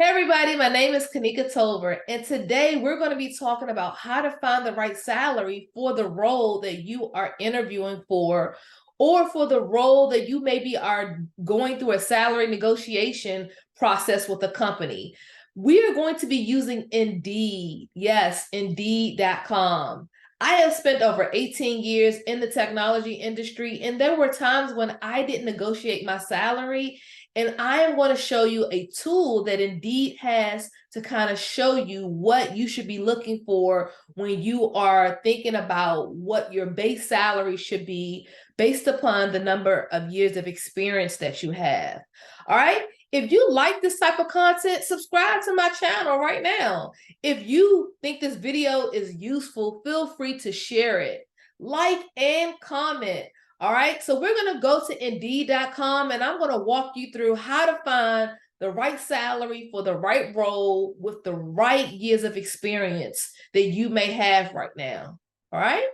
Hey everybody, my name is Kanika Tolbert, and today we're going to be talking about how to find the right salary for the role that you are interviewing for, or for the role that you maybe are going through a salary negotiation process with a company. We are going to be using Indeed. Yes, Indeed.com. I have spent over 18 years in the technology industry, and there were times when I didn't negotiate my salary. And I am going to show you a tool that Indeed has to kind of show you what you should be looking for when you are thinking about what your base salary should be based upon the number of years of experience that you have. All right. If you like this type of content, subscribe to my channel right now. If you think this video is useful, feel free to share it, like, and comment. All right, so we're going to go to Indeed.com and I'm going to walk you through how to find the right salary for the right role with the right years of experience that you may have right now. All right,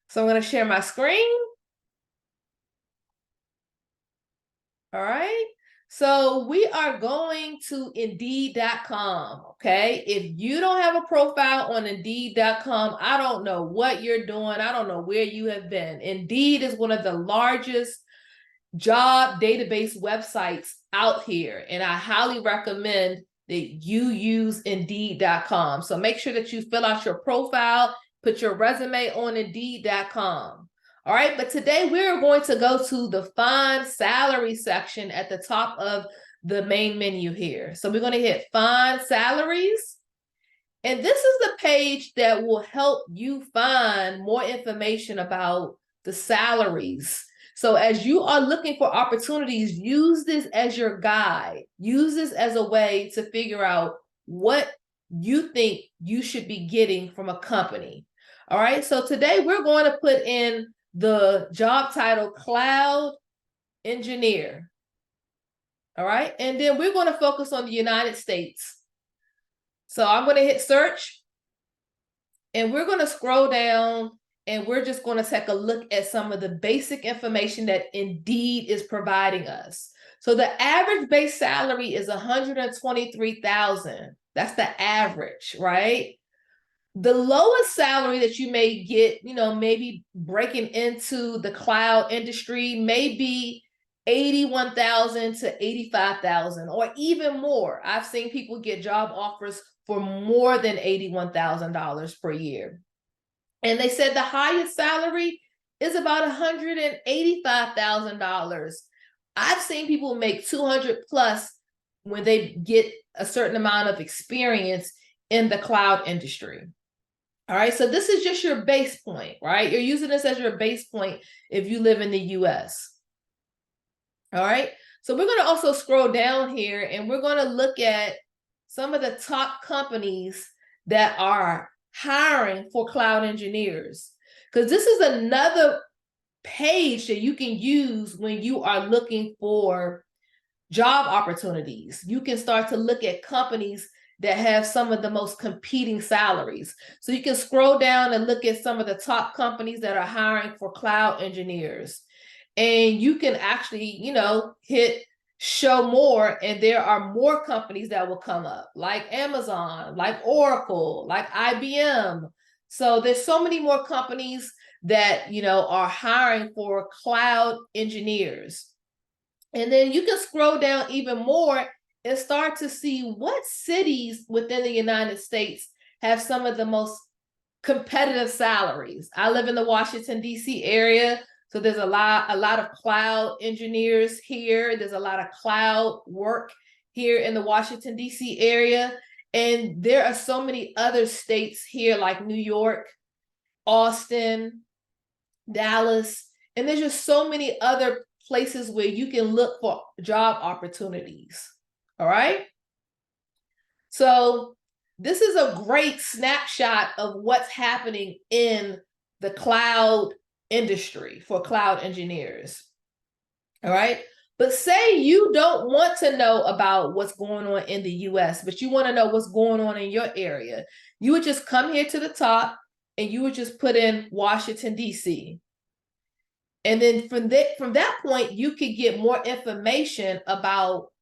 so I'm going to share my screen. All right, so we are going to Indeed.com, okay? If you don't have a profile on Indeed.com, I don't know what you're doing. I don't know where you have been. Indeed is one of the largest job database websites out here, and I highly recommend that you use Indeed.com. So make sure that you fill out your profile, put your resume on Indeed.com. All right, but today we're going to go to the Find Salary section at the top of the main menu here. So we're going to hit Find Salaries. And this is the page that will help you find more information about the salaries. So as you are looking for opportunities, use this as your guide. Use this as a way to figure out what you think you should be getting from a company. All right, so today we're going to put in the job title Cloud Engineer. All right, and then we're going to focus on the United States. So I'm going to hit search, and we're going to scroll down, and we're just going to take a look at some of the basic information that Indeed is providing us. So the average base salary is $123,000. That's the average, right? The lowest salary that you may get, maybe breaking into the cloud industry may be 81,000 to 85,000 or even more. I've seen people get job offers for more than $81,000 per year. And they said the highest salary is about $185,000. I've seen people make 200 plus when they get a certain amount of experience in the cloud industry. All right, so this is just your base point, right? You're using this as your base point if you live in the US. All right, so we're going to also scroll down here, and we're going to look at some of the top companies that are hiring for cloud engineers, because this is another page that you can use when you are looking for job opportunities. You can start to look at companies that have some of the most competing salaries. So you can scroll down and look at some of the top companies that are hiring for cloud engineers. And you can actually, hit show more, and there are more companies that will come up, like Amazon, like Oracle, like IBM. So there's so many more companies that, are hiring for cloud engineers. And then you can scroll down even more and start to see what cities within the United States have some of the most competitive salaries. I live in the Washington, D.C. area, so there's a lot of cloud engineers here. There's a lot of cloud work here in the Washington, D.C. area. And there are so many other states here like New York, Austin, Dallas, and there's just so many other places where you can look for job opportunities. All right. So this is a great snapshot of what's happening in the cloud industry for cloud engineers. All right. But say you don't want to know about what's going on in the US, but you want to know what's going on in your area. You would just come here to the top and you would just put in Washington, D.C. And then from that point, you could get more information about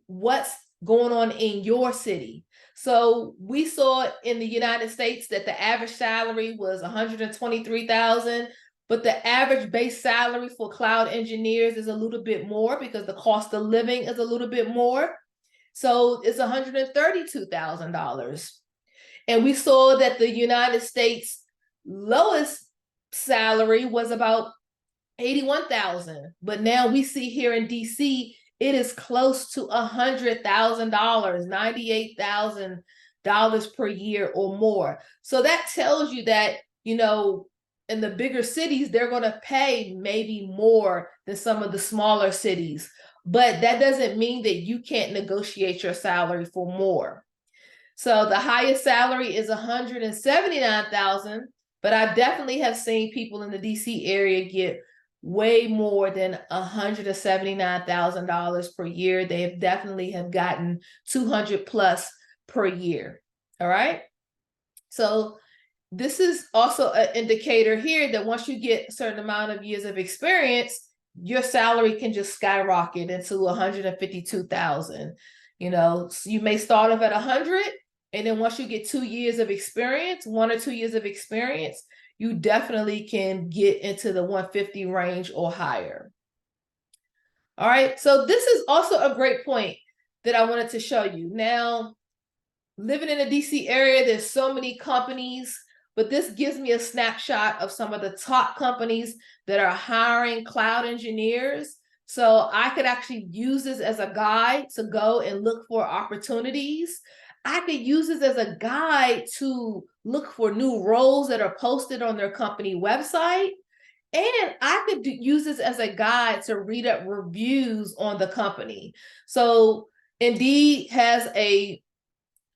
what's going on in your city. So we saw in the United States that the average salary was $123,000, but the average base salary for cloud engineers is a little bit more because the cost of living is a little bit more. So it's $132,000. And we saw that the United States lowest salary was about 81,000, but now we see here in DC it is close to $100,000, $98,000 per year or more. So that tells you that, you know, in the bigger cities, they're going to pay maybe more than some of the smaller cities. But that doesn't mean that you can't negotiate your salary for more. So the highest salary is $179,000, but I definitely have seen people in the DC area get way more than $179,000 per year. They have definitely have gotten 200 plus per year. All right. So this is also an indicator here that once you get a certain amount of years of experience, your salary can just skyrocket into 152,000. You know, so you may start off at 100, and then once you get 2 years of experience, 1 or 2 years of experience, you definitely can get into the 150 range or higher. All right, so this is also a great point that I wanted to show you. Now, living in the DC area, there's so many companies, but this gives me a snapshot of some of the top companies that are hiring cloud engineers. So I could actually use this as a guide to go and look for opportunities. I could use this as a guide to look for new roles that are posted on their company website. And I could use this as a guide to read up reviews on the company. So Indeed has a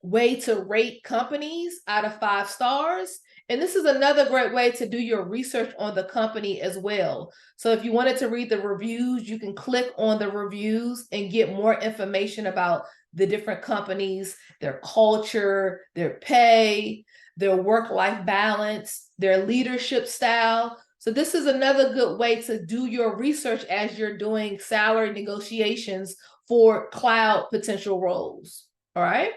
way to rate companies out of 5 stars. And this is another great way to do your research on the company as well. So if you wanted to read the reviews, you can click on the reviews and get more information about the different companies, their culture, their pay, their work-life balance, their leadership style. So this is another good way to do your research as you're doing salary negotiations for cloud potential roles. All right.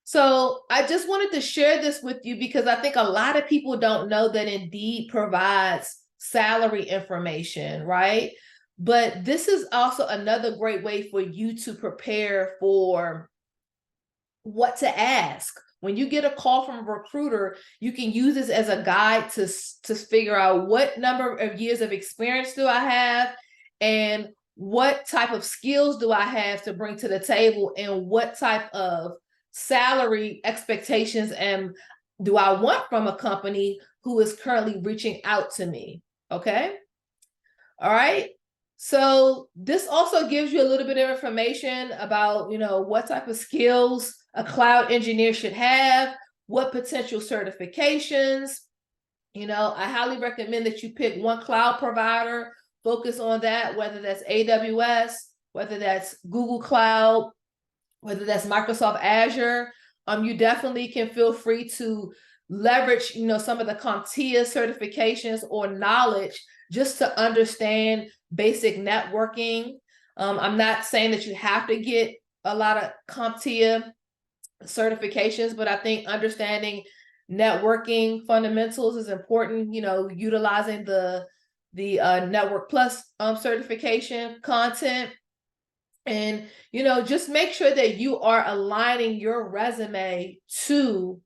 So I just wanted to share this with you because I think a lot of people don't know that Indeed provides salary information, right? But this is also another great way for you to prepare for what to ask. When you get a call from a recruiter, you can use this as a guide to figure out what number of years of experience do I have and what type of skills do I have to bring to the table and what type of salary expectations and do I want from a company who is currently reaching out to me. Okay. All right. So this also gives you a little bit of information about, you know, what type of skills a cloud engineer should have, what potential certifications. You know, I highly recommend that you pick one cloud provider, focus on that, whether that's AWS, whether that's Google Cloud, whether that's Microsoft Azure. You definitely can feel free to leverage, you know, some of the CompTIA certifications or knowledge just to understand basic networking. I'm not saying that you have to get a lot of CompTIA certifications, but I think understanding networking fundamentals is important. You know, utilizing the Network Plus certification content. And, you know, just make sure that you are aligning your resume to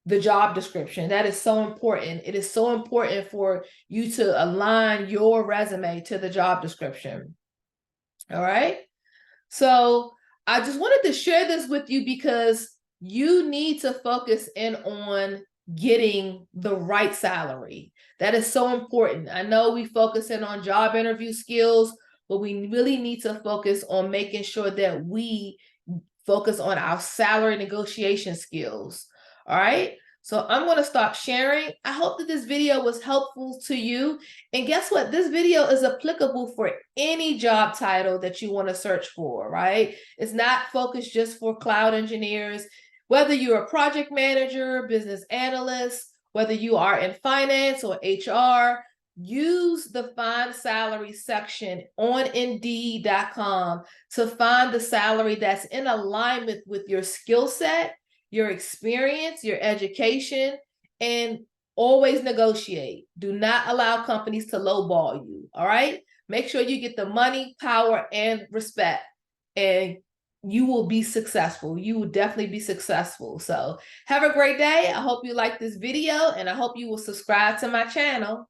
the job description. That is so important. It is so important for you to align your resume to the job description. All right. So I just wanted to share this with you because you need to focus in on getting the right salary. That is so important. I know we focus in on job interview skills, but we really need to focus on making sure that we focus on our salary negotiation skills. All right. So I'm going to stop sharing. I hope that this video was helpful to you. And guess what? This video is applicable for any job title that you want to search for, right? It's not focused just for cloud engineers. Whether you're a project manager, business analyst, whether you are in finance or HR, use the find salary section on Indeed.com to find the salary that's in alignment with your skill set, your experience, your education, and always negotiate. Do not allow companies to lowball you. All right. Make sure you get the money, power, and respect, and you will be successful. You will definitely be successful. So have a great day. I hope you like this video, and I hope you will subscribe to my channel.